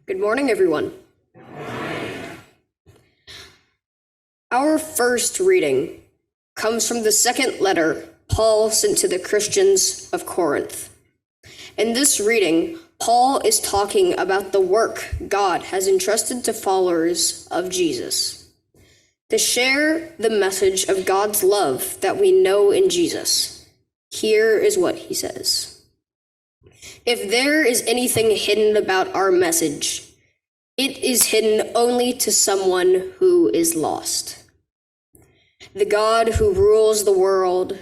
Good morning, everyone. Our first reading comes from the second letter Paul sent to the Christians of Corinth. In this reading, Paul is talking about the work God has entrusted to followers of Jesus, to share the message of God's love that we know in Jesus. Here is what he says. If there is anything hidden about our message, it is hidden only to someone who is lost. The God who rules the world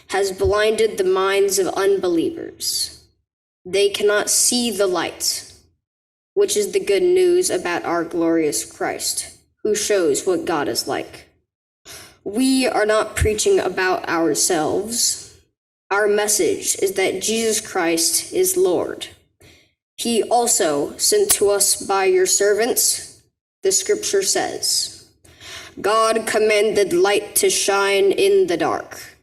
has blinded the minds of unbelievers. They cannot see the light, which is the good news about our glorious Christ, who shows what God is like. We are not preaching about ourselves. Our message is that Jesus Christ is Lord. He also sent to us by your servants, the scripture says. God commanded light to shine in the dark.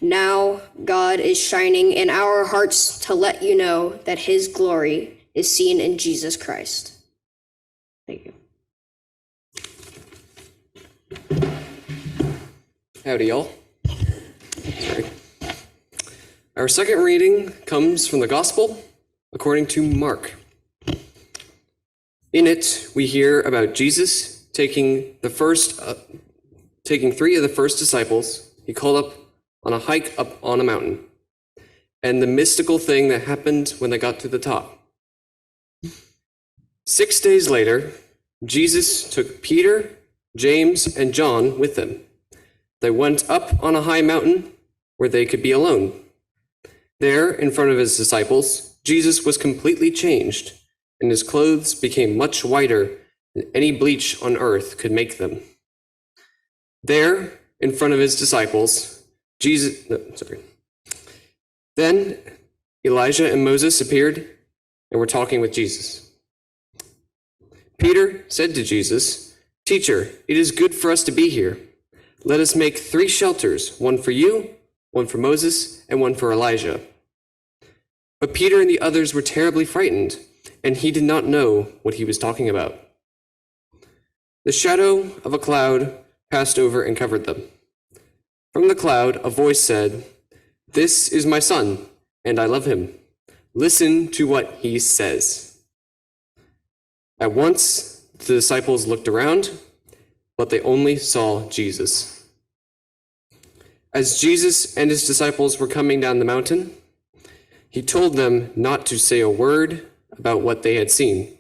Now God is shining in our hearts to let you know that his glory is seen in Jesus Christ. Thank you. Howdy, y'all. Sorry. Our second reading comes from the Gospel according to Mark. In it, we hear about Jesus taking three of the first disciples he called up on a hike up on a mountain, and the mystical thing that happened when they got to the top. 6 days later, Jesus took Peter, James, and John with him. They went up on a high mountain where they could be alone. There, in front of his disciples, Jesus was completely changed, and his clothes became much whiter than any bleach on earth could make them. There, in front of his disciples, Then Elijah and Moses appeared and were talking with Jesus. Peter said to Jesus, "Teacher, it is good for us to be here. Let us make 3 shelters, one for you, one for Moses, and one for Elijah." But Peter and the others were terribly frightened, and he did not know what he was talking about. The shadow of a cloud passed over and covered them. From the cloud, a voice said, "This is my son, and I love him. Listen to what he says." At once, the disciples looked around, but they only saw Jesus. As Jesus and his disciples were coming down the mountain, he told them not to say a word about what they had seen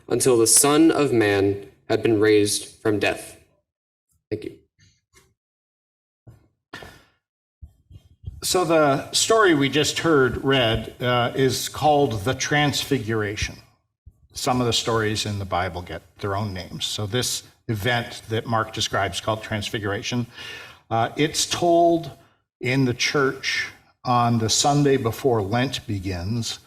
until the Son of Man had been raised from death. Thank you. So the story we just heard read is called the Transfiguration. Some of the stories in the Bible get their own names. So this event that Mark describes called Transfiguration, it's told in the church on the Sunday before Lent begins,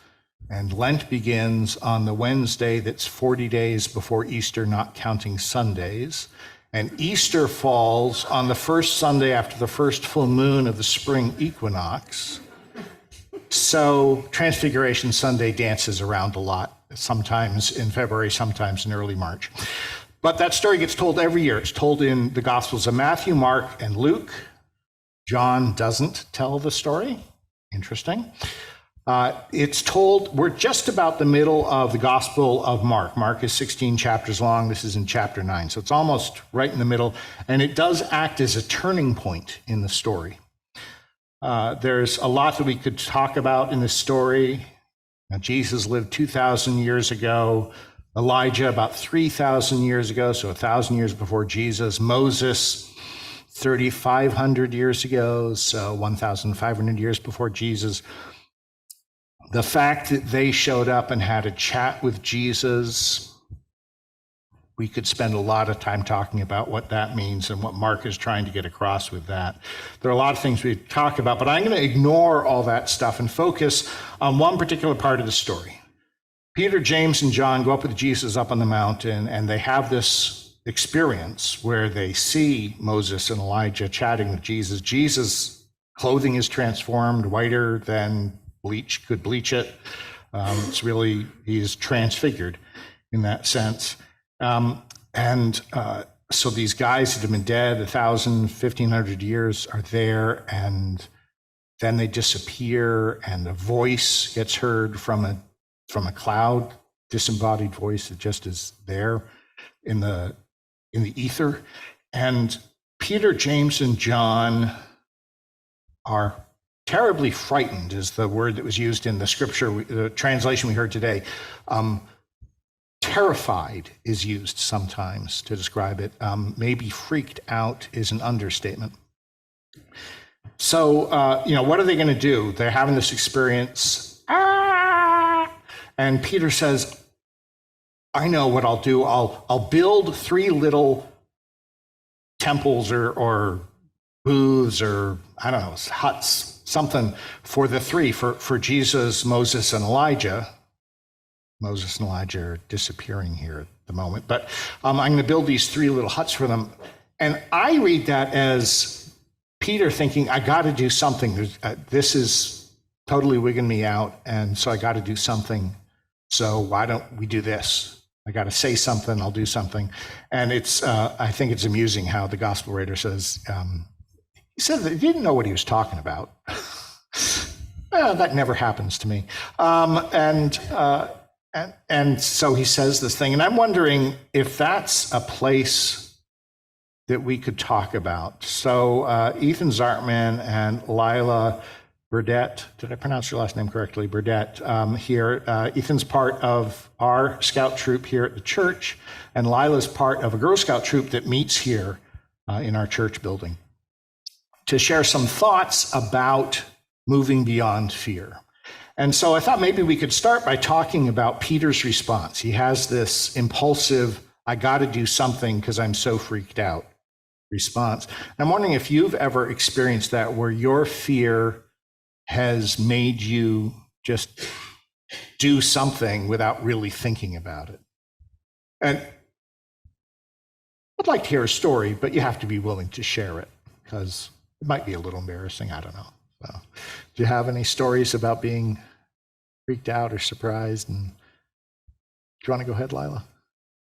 and Lent begins on the Wednesday that's 40 days before Easter, not counting Sundays, and Easter falls on the first Sunday after the first full moon of the spring equinox. So Transfiguration Sunday dances around a lot, sometimes in February, sometimes in early March. But that story gets told every year. It's told in the Gospels of Matthew, Mark, and Luke. John doesn't tell the story. Interesting. It's told, we're just about the middle of the Gospel of Mark. Mark is 16 chapters long. This is in chapter 9. So it's almost right in the middle. And it does act as a turning point in the story. There's a lot that we could talk about in this story. Now, Jesus lived 2,000 years ago. Elijah about 3,000 years ago, so 1,000 years before Jesus. Moses 3,500 years ago, so 1,500 years before Jesus. The fact that they showed up and had a chat with Jesus, we could spend a lot of time talking about what that means and what Mark is trying to get across with that. There are a lot of things we talk about, but I'm going to ignore all that stuff and focus on one particular part of the story. Peter, James, and John go up with Jesus up on the mountain, and they have this experience where they see Moses and Elijah chatting with Jesus. Jesus' clothing is transformed, whiter than bleach could bleach it. He is transfigured. in that sense. So these guys that have been dead 1,000, 1,500 years are there, and then they disappear, and a voice gets heard from a cloud, disembodied voice that just is there in the ether. And Peter, James, and John are terribly frightened, is the word that was used in the scripture, the translation we heard today. Terrified is used sometimes to describe it. Maybe freaked out is an understatement. So, what are they going to do? They're having this experience. And Peter says, I know what I'll do. I'll build 3 little temples or booths or, I don't know, huts, something for the 3, for Jesus, Moses, and Elijah. Moses and Elijah are disappearing here at the moment. But I'm going to build these 3 little huts for them. And I read that as Peter thinking, I got to do something. This is totally wigging me out, and so I got to do something. So why don't we do this? I got to say something, I'll do something. And I think it's amusing how the gospel writer says, he said that he didn't know what he was talking about. That never happens to me. And so he says this thing, and I'm wondering if that's a place that we could talk about. So Ethan Zartman and Lilah Burdette, did I pronounce your last name correctly? Burdette here. Ethan's part of our scout troop here at the church, and Lilah's part of a Girl Scout troop that meets here in our church building to share some thoughts about moving beyond fear. And so I thought maybe we could start by talking about Peter's response. He has this impulsive, I got to do something because I'm so freaked out response. And I'm wondering if you've ever experienced that, where your fear has made you just do something without really thinking about it. And I'd like to hear a story, but you have to be willing to share it because it might be a little embarrassing. I don't know. So, do you have any stories about being freaked out or surprised? And do you want to go ahead, Lilah?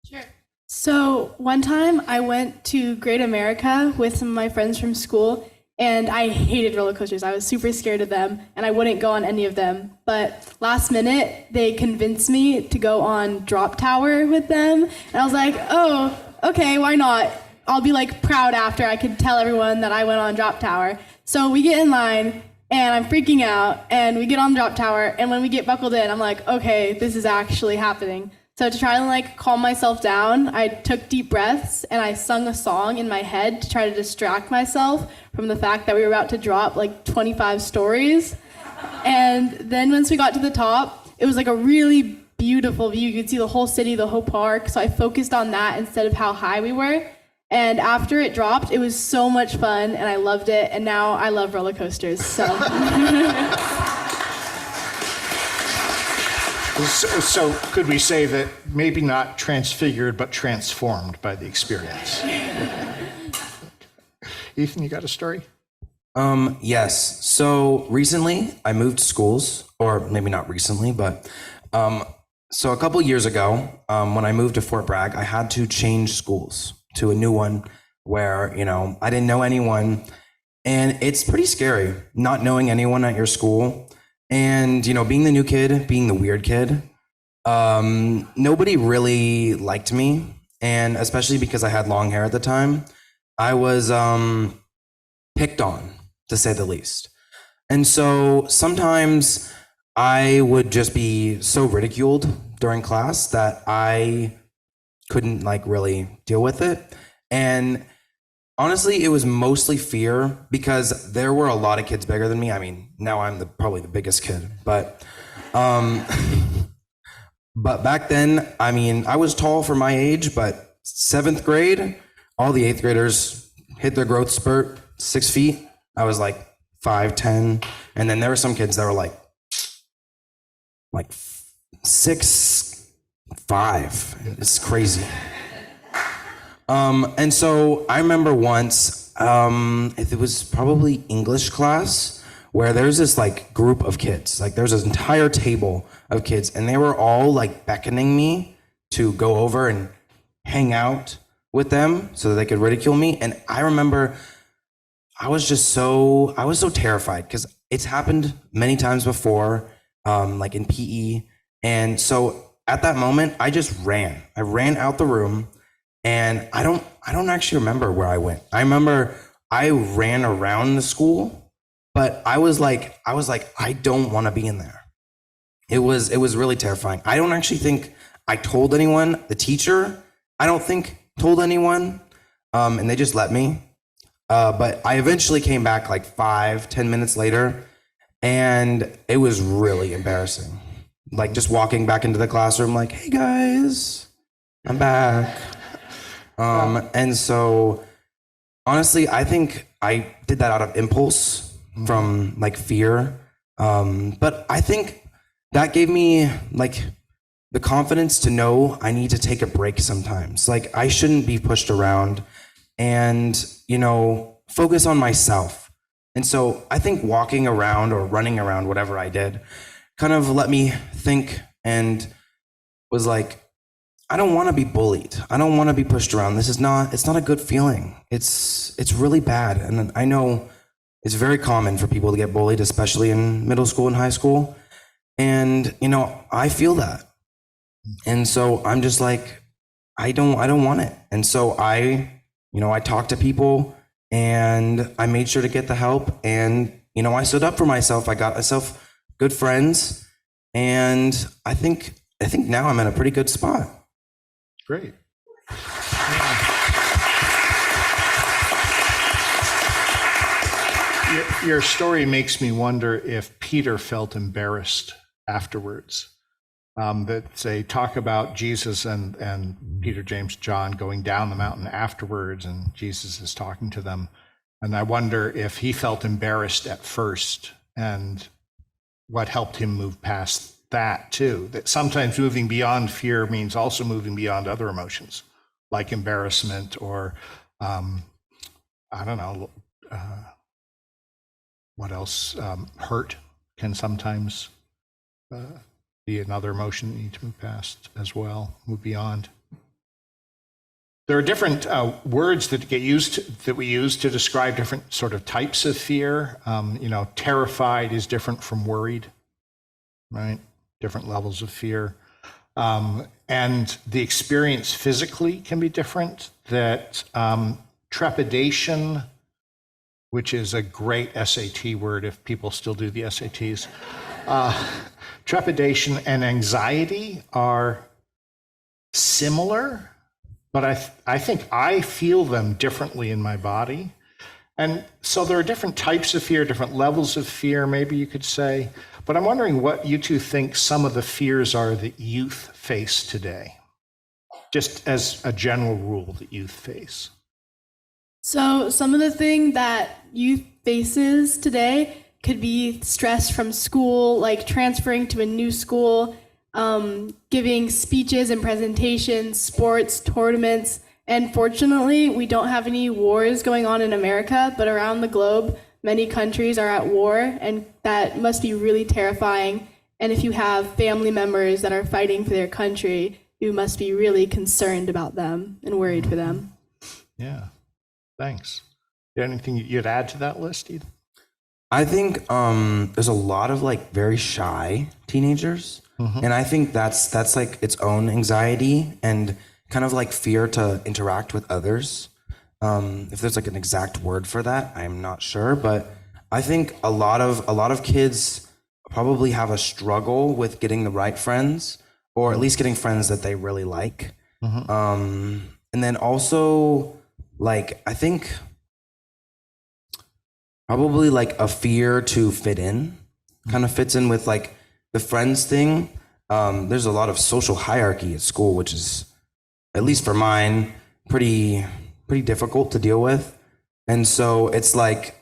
Sure. So one time I went to Great America with some of my friends from school, and I hated roller coasters. I was super scared of them, and I wouldn't go on any of them. But last minute, they convinced me to go on Drop Tower with them, and I was like, oh, okay, why not? I'll be like proud after I could tell everyone that I went on Drop Tower. So we get in line, and I'm freaking out, and we get on the Drop Tower, and when we get buckled in, I'm like, okay, this is actually happening. So to try and calm myself down, I took deep breaths, and I sung a song in my head to try to distract myself from the fact that we were about to drop 25 stories. And then once we got to the top, it was a really beautiful view. You could see the whole city, the whole park, so I focused on that instead of how high we were. And after it dropped, it was so much fun, and I loved it, and now I love roller coasters, so. So could we say that maybe not transfigured, but transformed by the experience? Ethan, you got a story? Yes. So recently I moved schools, or maybe not recently, but so a couple years ago, when I moved to Fort Bragg, I had to change schools to a new one where, I didn't know anyone. And it's pretty scary not knowing anyone at your school. And, being the new kid, being the weird kid, nobody really liked me. And especially because I had long hair at the time, I was picked on, to say the least. And so sometimes I would just be so ridiculed during class that I couldn't really deal with it. And honestly, it was mostly fear because there were a lot of kids bigger than me. I mean, now I'm probably the biggest kid, but back then, I was tall for my age, but 7th grade, all the 8th graders hit their growth spurt, 6 feet. I was 5'10", and then there were some kids that were like 6'5". It's crazy. And so I remember once, it was probably English class, where there's this group of kids, there's this entire table of kids, and they were all beckoning me to go over and hang out with them so that they could ridicule me. And I remember I was so terrified because it's happened many times before, like in PE. And so at that moment, I just ran. I ran out the room, and I don't actually remember where I went. I remember I ran around the school, but I was like, I don't want to be in there. It was really terrifying. I don't actually think I told anyone. The teacher, I don't think told anyone, and they just let me. But I eventually came back like 5-10 minutes later, and it was really embarrassing. Like just walking back into the classroom, like, hey guys, I'm back. And so honestly, I think I did that out of impulse from like fear. But I think that gave me like the confidence to know I need to take a break sometimes. Like I shouldn't be pushed around and, focus on myself. And so I think walking around or running around, whatever I did, kind of let me think and was like, I don't want to be bullied. I don't want to be pushed around. It's not a good feeling. It's really bad. And I know it's very common for people to get bullied, especially in middle school and high school. And, I feel that. And so I'm just like, I don't want it. And so I talked to people and I made sure to get the help, and, I stood up for myself. I got myself good friends, and I think now I'm in a pretty good spot. Great. Your story makes me wonder if Peter felt embarrassed afterwards. That they talk about Jesus and Peter, James, John going down the mountain afterwards, and Jesus is talking to them. And I wonder if he felt embarrassed at first, and what helped him move past that too. That sometimes moving beyond fear means also moving beyond other emotions, like embarrassment or, I don't know, what else? Hurt can sometimes be another emotion you need to move past as well, move beyond. There are different words that we use to describe different sort of types of fear. Terrified is different from worried, right? Different levels of fear. And the experience physically can be different. That trepidation, which is a great SAT word if people still do the SATs, trepidation and anxiety are similar, but I think I feel them differently in my body. And so there are different types of fear, different levels of fear, maybe you could say. But I'm wondering what you two think some of the fears are that youth face today, just as a general rule that youth face. So some of the thing that youth faces today could be stress from school, like transferring to a new school, giving speeches and presentations, sports, tournaments. And fortunately, we don't have any wars going on in America, but around the globe, many countries are at war, and that must be really terrifying. And if you have family members that are fighting for their country, you must be really concerned about them and worried for them. Yeah, thanks. Anything you'd add to that list, Ethan? I think there's a lot of like very shy teenagers, and I think that's like its own anxiety and kind of like fear to interact with others. If there's like an exact word for that, I'm not sure, but I think a lot of kids probably have a struggle with getting the right friends, or at least getting friends that they really like. And then also, like, I think probably like a fear to fit in kind of fits in with like the friends thing. There's a lot of social hierarchy at school, which is, at least for mine, pretty difficult to deal with. And so it's like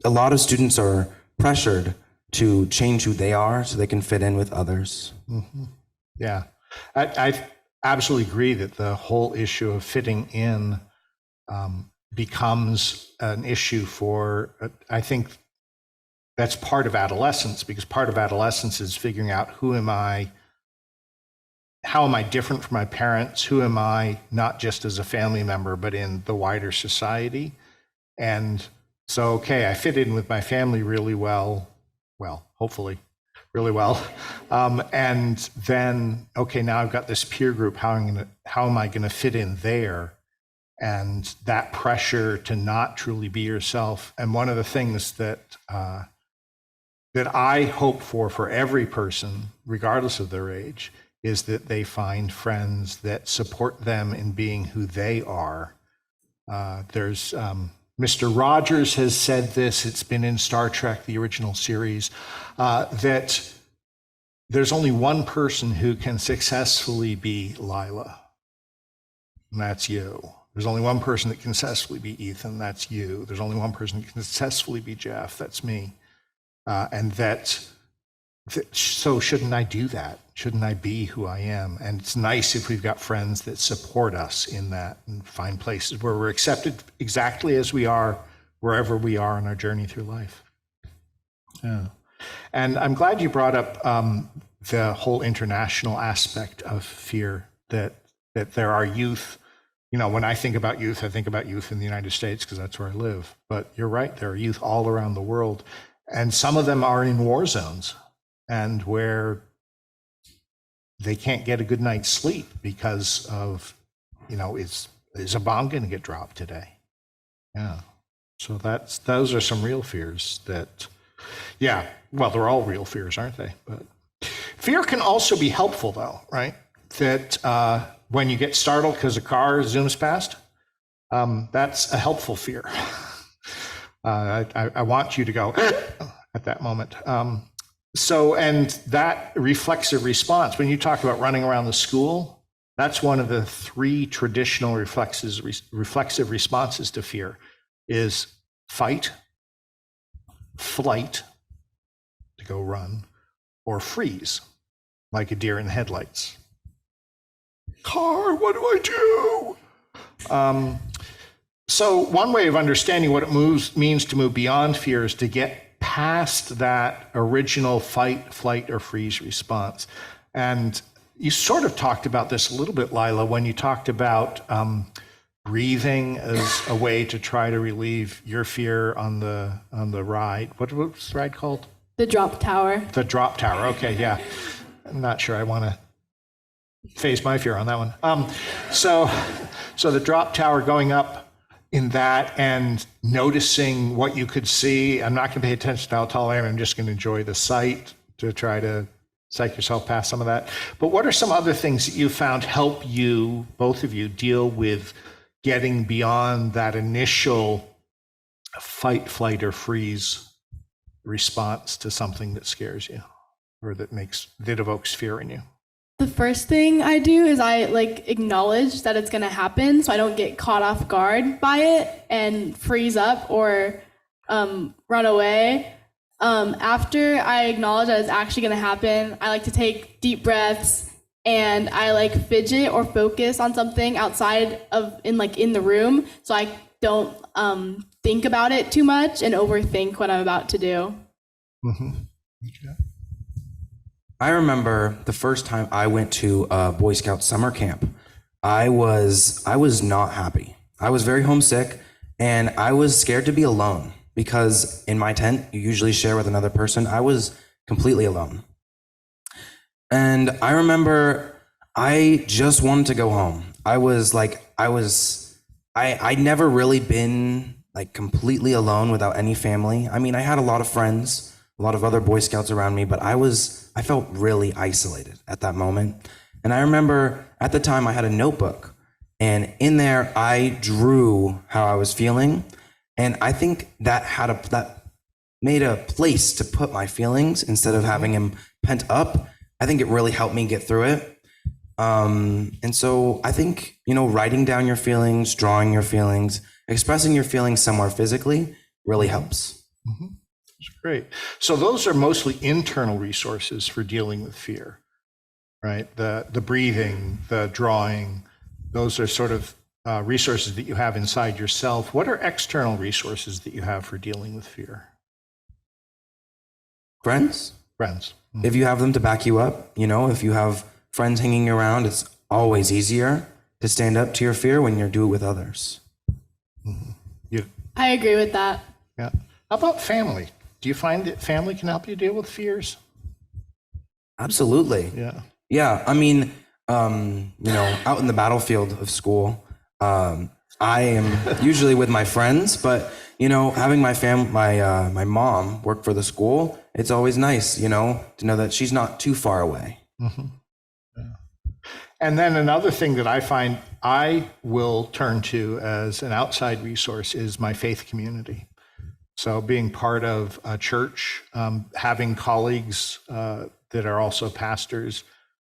a lot of students are pressured to change who they are so they can fit in with others. Yeah, I absolutely agree that the whole issue of fitting in becomes an issue for, I think that's part of adolescence, because part of adolescence is figuring out who am I, how am I different from my parents? Who am I, not just as a family member, but in the wider society? And so, okay, I fit in with my family really well, hopefully really well. And then, okay, now I've got this peer group. How am I going to fit in there? And that pressure to not truly be yourself. And one of the things that I hope for every person, regardless of their age, is that they find friends that support them in being who they are. There's Mr. Rogers has said this, it's been in Star Trek, the original series, that there's only one person who can successfully be Lilah, and that's you. There's only one person that can successfully be Ethan, that's you. There's only one person that can successfully be Jeff, that's me. So shouldn't I do that? Shouldn't I be who I am? And it's nice if we've got friends that support us in that and find places where we're accepted exactly as we are, wherever we are in our journey through life. Yeah. And I'm glad you brought up the whole international aspect of fear, that there are youth. You know, when I think about youth, I think about youth in the United States because that's where I live. But you're right, there are youth all around the world. And some of them are in war zones and where they can't get a good night's sleep because of, is a bomb going to get dropped today? Yeah. So those are some real fears that, they're all real fears, aren't they? But fear can also be helpful though, right? That when you get startled because a car zooms past, that's a helpful fear. I want you to go at that moment. And that reflexive response, when you talk about running around the school, that's one of the 3 traditional reflexive responses to fear is fight, flight, to go run, or freeze, like a deer in the headlights. Car, what do I do? So one way of understanding what it means to move beyond fear is to get past that original fight, flight, or freeze response. And you sort of talked about this a little bit, Lilah, when you talked about breathing as a way to try to relieve your fear on the ride. What was the ride called? The drop tower. The drop tower. Okay, yeah. I'm not sure I want to face my fear on that one. So the drop tower, going up in that and noticing what you could see. I'm not going to pay attention to how tall I am. I'm just going to enjoy the sight to try to psych yourself past some of that. But what are some other things that you found help you, both of you, deal with getting beyond that initial fight, flight, or freeze response to something that scares you or that evokes fear in you? The first thing I do is I acknowledge that it's going to happen so I don't get caught off guard by it and freeze up or run away. After I acknowledge that it's actually going to happen, I like to take deep breaths and I fidget or focus on something outside of in the room so I don't think about it too much and overthink what I'm about to do. Mm-hmm. Okay. I remember the first time I went to a Boy Scout summer camp. I was not happy. I was very homesick and I was scared to be alone because in my tent, you usually share with another person. I was completely alone. And I remember I just wanted to go home. I'd never really been completely alone without any family. I mean, I had a lot of friends, a lot of other Boy Scouts around me, but I felt really isolated at that moment. And I remember at the time I had a notebook and in there I drew how I was feeling. And I think that made a place to put my feelings instead of having them pent up. I think it really helped me get through it. And so I think, writing down your feelings, drawing your feelings, expressing your feelings somewhere physically really helps. Mm-hmm. That's great. So those are mostly internal resources for dealing with fear, right? The breathing, the drawing, those are sort of resources that you have inside yourself. What are external resources that you have for dealing with fear? Friends. Friends. If you have them to back you up, if you have friends hanging around, it's always easier to stand up to your fear when you do it with others. You, I agree with that. yeah. How about family? Do you find that family can help you deal with fears? Absolutely. Yeah. Yeah, I mean, out in the battlefield of school, I am usually with my friends, but having my mom work for the school, it's always nice, to know that she's not too far away. Mm-hmm. Yeah. And then another thing that I find I will turn to as an outside resource is my faith community. So being part of a church, having colleagues that are also pastors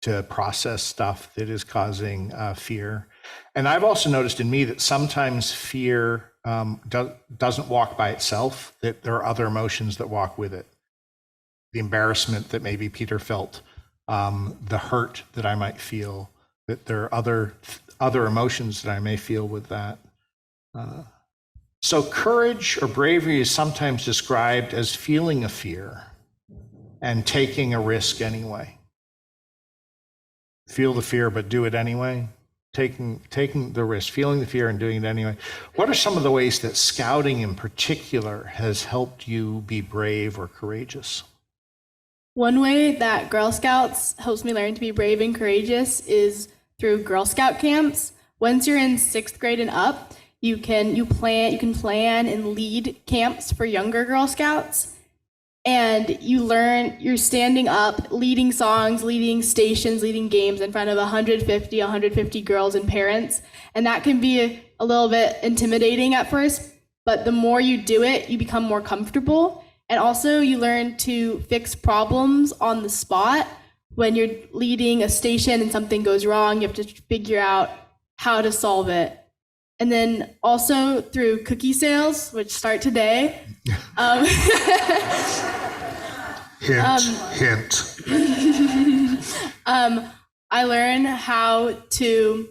to process stuff that is causing fear. And I've also noticed in me that sometimes fear doesn't walk by itself, that there are other emotions that walk with it. The embarrassment that maybe Peter felt, the hurt that I might feel, that there are other emotions that I may feel with that. So courage or bravery is sometimes described as feeling a fear and taking a risk anyway. Feel the fear, but do it anyway. Taking the risk, feeling the fear and doing it anyway. What are some of the ways that scouting in particular has helped you be brave or courageous? One way that Girl Scouts helps me learn to be brave and courageous is through Girl Scout camps. Once you're in 6th grade and up, you can plan and lead camps for younger Girl Scouts. And you're standing up, leading songs, leading stations, leading games in front of 150 girls and parents. And that can be a little bit intimidating at first, but the more you do it, you become more comfortable. And also you learn to fix problems on the spot. When you're leading a station and something goes wrong, you have to figure out how to solve it. And then also through cookie sales, which start today. Hint. I learn how to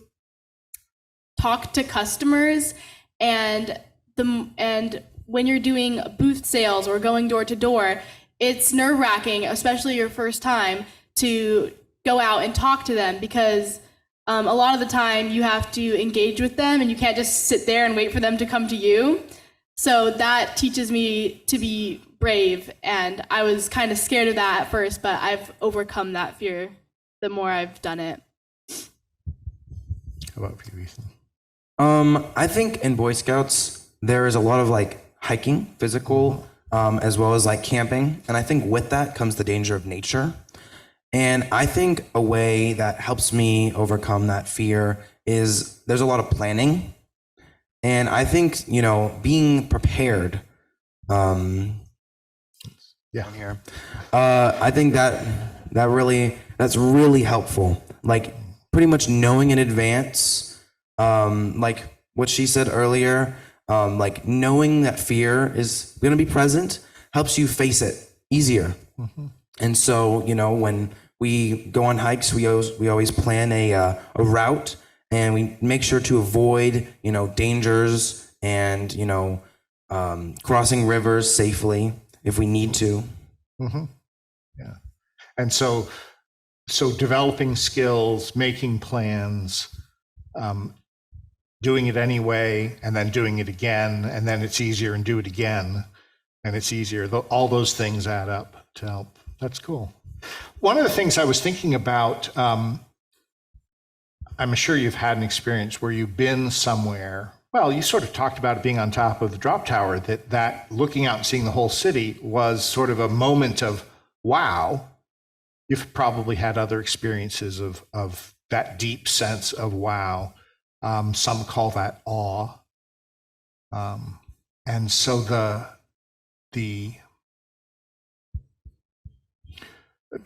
talk to customers, and when you're doing booth sales or going door to door, it's nerve-wracking, especially your first time, to go out and talk to them, because a lot of the time you have to engage with them and you can't just sit there and wait for them to come to you. So that teaches me to be brave, and I was kind of scared of that at first, but I've overcome that fear the more I've done it. How about you, Ethan? I think in Boy Scouts there is a lot of hiking, physical, as well as camping, and I think with that comes the danger of nature. And I think a way that helps me overcome that fear is there's a lot of planning. And I think, being prepared, I think that's really helpful. Pretty much knowing in advance, like what she said earlier, knowing that fear is going to be present helps you face it easier. Mm-hmm. And so, when we go on hikes, we always plan a route, and we make sure to avoid, dangers and, crossing rivers safely if we need to. Mm-hmm. Yeah. And so developing skills, making plans, doing it anyway, and then doing it again, and then it's easier, and do it again, and it's easier. All those things add up to help. That's cool. One of the things I was thinking about, I'm sure you've had an experience where you've been somewhere. Well, you sort of talked about it being on top of the drop tower, that looking out and seeing the whole city was sort of a moment of wow. You've probably had other experiences of that deep sense of wow. Some call that awe. And so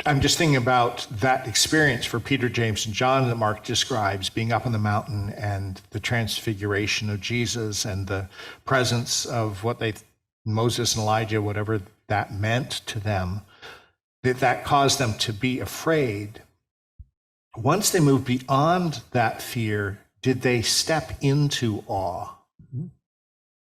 I'm just thinking about that experience for Peter, James, and John that Mark describes, being up on the mountain and the transfiguration of Jesus and the presence of Moses and Elijah, whatever that meant to them, that caused them to be afraid. Once they moved beyond that fear, did they step into awe?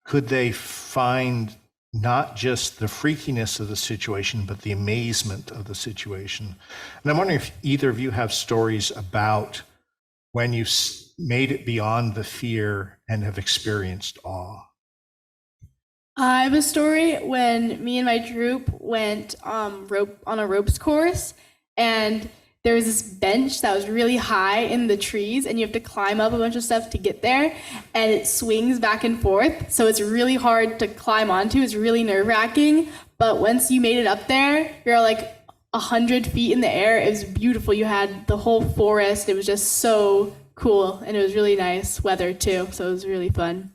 Could they find not just the freakiness of the situation, but the amazement of the situation. And I'm wondering if either of you have stories about when you made it beyond the fear and have experienced awe. I have a story when me and my troop went on a ropes course, and there was this bench that was really high in the trees, and you have to climb up a bunch of stuff to get there, and it swings back and forth, so it's really hard to climb onto. It's really nerve-wracking, but once you made it up there, you're like 100 feet in the air. It was beautiful. You had the whole forest. It was just so cool, and it was really nice weather too, so it was really fun.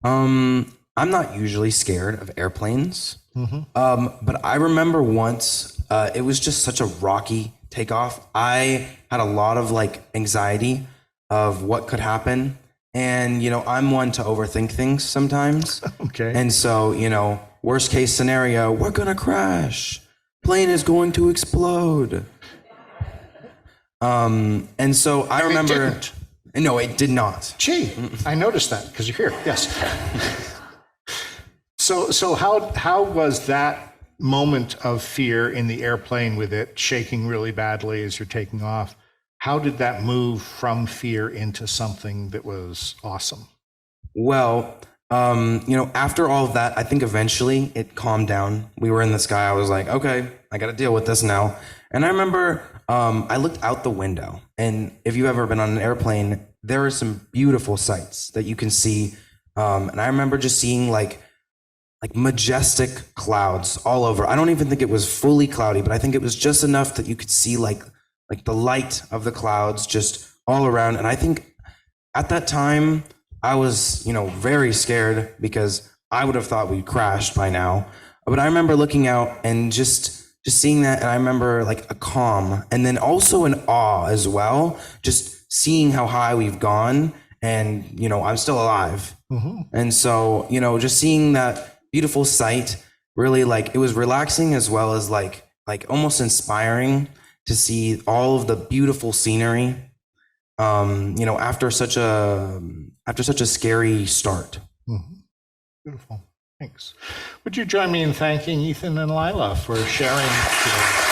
I'm not usually scared of airplanes, but I remember once it was just such a rocky takeoff. I had a lot of anxiety of what could happen, and I'm one to overthink things sometimes. Okay. And so worst case scenario, we're gonna crash. Plane is going to explode. And so I remember. It didn't. No, it did not. Gee, I noticed that because you're here. Yes. So how was that moment of fear in the airplane with it shaking really badly as you're taking off? How did that move from fear into something that was awesome? Well, after all of that, I think eventually it calmed down. We were in the sky. I was like, okay, I got to deal with this now. And I remember I looked out the window, and if you've ever been on an airplane, there are some beautiful sights that you can see. And I remember just seeing like majestic clouds all over. I don't even think it was fully cloudy, but I think it was just enough that you could see like the light of the clouds just all around. And I think at that time I was, very scared because I would have thought we crashed by now. But I remember looking out and just seeing that, and I remember a calm, and then also an awe as well, just seeing how high we've gone, and I'm still alive. And so just seeing that beautiful sight, really it was relaxing as well as like almost inspiring to see all of the beautiful scenery after such a scary start. Beautiful. Thanks. Would you join me in thanking Ethan and Lilah for sharing today?